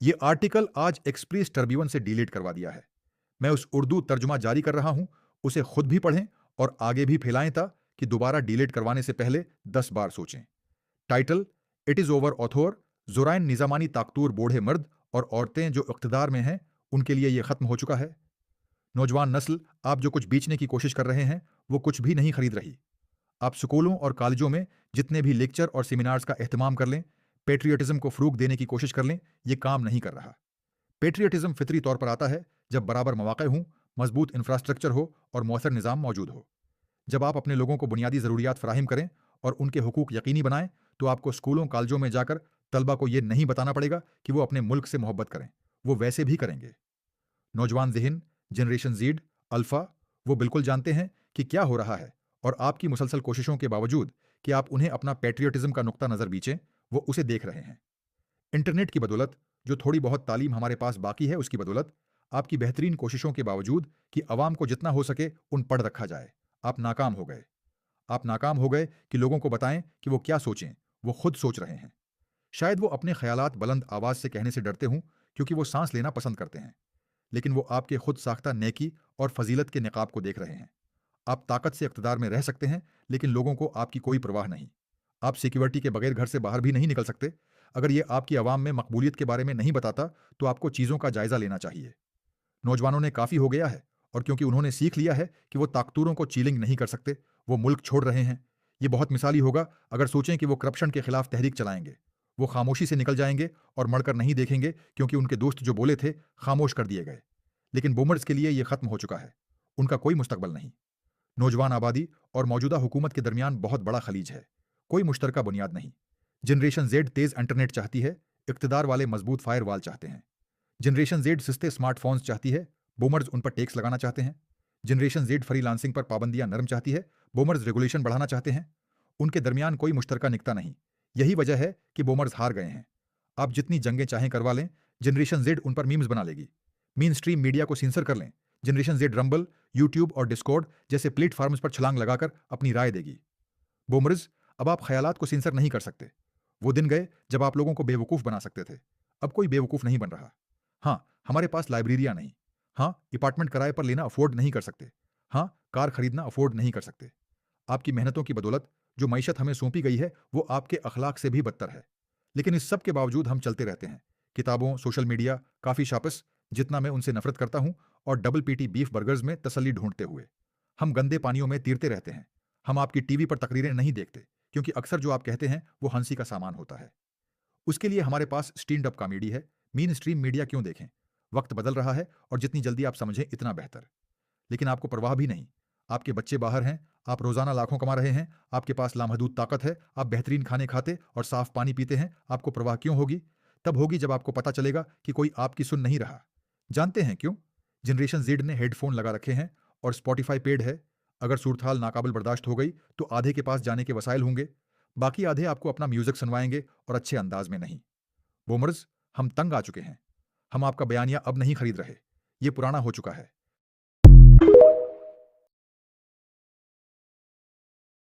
ये आर्टिकल आज express Tribune से डिलीट करवा दिया है। मैं उस उर्दू तर्जुमा जारी कर रहा हूं, उसे खुद भी पढ़ें और आगे भी फैलाएं कि दोबारा डिलीट करवाने से पहले 10 बार सोचें। Title: it is over author Zurain Nizamani ताकतूर बूढ़े मर्द और औरतें जो इख्तदार में हैं, उनके लिए यह खत्म हो चुका है। नौजवान नस्ल, आप जो कुछ बेचने की कोशिश कर रहे हैं, वो कुछ भी नहीं खरीद रही। आप स्कूलों और कॉलेजों में जितने भी लेक्चर और सेमिनार्स का एहतमाम कर लें, पेट्रियटिज्म को फरूग देने की कोशिश कर लें, ये काम नहीं कर रहा। पेट्रियटिज्म फितरी तौर पर आता है जब बराबर मौके हों, मजबूत इंफ्रास्ट्रक्चर हो और मौसर निज़ाम मौजूद हो। जब आप अपने लोगों को बुनियादी ज़रूरियात फराहिम करें और उनके हुकूक यकीनी बनाएं, तो आपको स्कूलों कॉलेजों में जाकर तलबा को यह नहीं बताना पड़ेगा कि वो अपने मुल्क से मोहब्बत करें। वो वैसे भी करेंगे। नौजवान जहन, जनरेशन जीड, अल्फा, वो बिल्कुल जानते हैं कि क्या हो रहा है, और आपकी मुसलसल कोशिशों के बावजूद कि आप उन्हें अपना पेट्रियटिज्म का नुक्ता नजर बीचें, वो उसे देख रहे हैं। इंटरनेट की बदौलत, जो थोड़ी बहुत तालीम हमारे पास बाकी है उसकी बदौलत, आपकी बेहतरीन कोशिशों के बावजूद कि अवाम को जितना हो सके उन पढ़ रखा जाए, आप नाकाम हो गए। आप नाकाम हो गए कि लोगों को बताएं कि वो क्या सोचें, वो खुद सोच रहे हैं। शायद वो अपने ख्यालात बुलंद आवाज से कहने से डरते हों, क्योंकि वो सांस लेना पसंद करते हैं, लेकिन वो आपके खुद साख्ता नेकी और फजीलत के निकाब को देख रहे हैं। आप ताकत से इक़्तिदार में रह सकते हैं, लेकिन लोगों को आपकी कोई परवाह नहीं। आप सिक्योरिटी के बगैर घर से बाहर भी नहीं निकल सकते। अगर ये आपकी आवाम में मकबूलियत के बारे में नहीं बताता, तो आपको चीज़ों का जायज़ा लेना चाहिए। नौजवानों ने काफ़ी हो गया है, और क्योंकि उन्होंने सीख लिया है कि वो ताकतूरों को चीलिंग नहीं कर सकते, वो मुल्क छोड़ रहे हैं। ये बहुत मिसाली होगा अगर सोचें कि वो करप्शन के खिलाफ तहरीक चलाएंगे। वो खामोशी से निकल जाएंगे और मड़कर नहीं देखेंगे, क्योंकि उनके दोस्त जो बोले थे खामोश कर दिए गए। लेकिन बूमर्स के लिए ये खत्म हो चुका है। उनका कोई मुस्तकबल नहीं। नौजवान आबादी और मौजूदा हुकूमत के दरमियान बहुत बड़ा खलीज है। कोई मुश्तरका बुनियाद नहीं। जनरेशन जेड तेज इंटरनेट चाहती है, इक़्तिदार वाले मजबूत फायर वाल चाहते हैं। जनरेशन जेड सस्ते स्मार्टफोन्स चाहती है, बूमर्स उन पर टैक्स लगाना चाहते हैं। जनरेशन जेड फ्रीलांसिंग पर पाबंदियां नरम चाहती है, बूमर्स रेगुलेशन बढ़ाना चाहते हैं। उनके दरमियान कोई मुश्तरका निकता नहीं। यही वजह है कि बूमर्स हार गए हैं। आप जितनी जंगें चाहें करवा लें, जनरेशन जेड उन पर मीम्स बना लेगी। मेन स्ट्रीम मीडिया को सेंसर कर लें, जनरेशन जेड रंबल, यूट्यूब और डिस्कॉर्ड जैसे प्लेटफॉर्म्स पर छलांग लगाकर अपनी राय देगी। बूमर्स, अब आप ख्यालात को सेंसर नहीं कर सकते। वो दिन गए जब आप लोगों को बेवकूफ़ बना सकते थे। अब कोई बेवकूफ़ नहीं बन रहा। हाँ, हमारे पास लाइब्रेरियां नहीं। हाँ, अपार्टमेंट किराए पर लेना अफोर्ड नहीं कर सकते। हाँ, कार खरीदना अफोर्ड नहीं कर सकते। आपकी मेहनतों की बदौलत जो मईशत हमें सौंपी गई है, वो आपके अखलाक से भी बदतर है। लेकिन इस सब के बावजूद हम चलते रहते हैं। किताबों, सोशल मीडिया, काफ़ी शॉप्स, जितना मैं उनसे नफरत करता हूं, और डबल पीटी बीफ बर्गर्स में तसल्ली ढूंढते हुए हम गंदे पानियों में तीरते रहते हैं। हम आपकी टीवी पर तकरीरें नहीं देखते, क्योंकि अक्सर जो आप कहते हैं वो हंसी का सामान होता है। उसके लिए हमारे पास स्टैंड अप कॉमेडी है। मेन स्ट्रीम मीडिया क्यों देखें? वक्त बदल रहा है, और जितनी जल्दी आप समझें इतना बेहतर। लेकिन आपको परवाह भी नहीं। आपके बच्चे बाहर हैं, आप रोजाना लाखों कमा रहे हैं, आपके पास लामहदूद ताकत है, आप बेहतरीन खाने खाते और साफ पानी पीते हैं। आपको परवाह क्यों होगी? तब होगी जब आपको पता चलेगा कि कोई आपकी सुन नहीं रहा। जानते हैं क्यों? जनरेशन जेड ने हेडफोन लगा रखे हैं और स्पॉटिफाई पेड है। अगर सूरत हाल नाकाबिल बर्दाश्त हो गई, तो आधे के पास जाने के वसाइल होंगे। बाकी आधे आपको अपना म्यूजिक सुनवाएंगे, और अच्छे अंदाज में नहीं। बूमर्स, हम तंग आ चुके हैं। हम आपका बयानिया अब नहीं खरीद रहे। ये पुराना हो चुका है।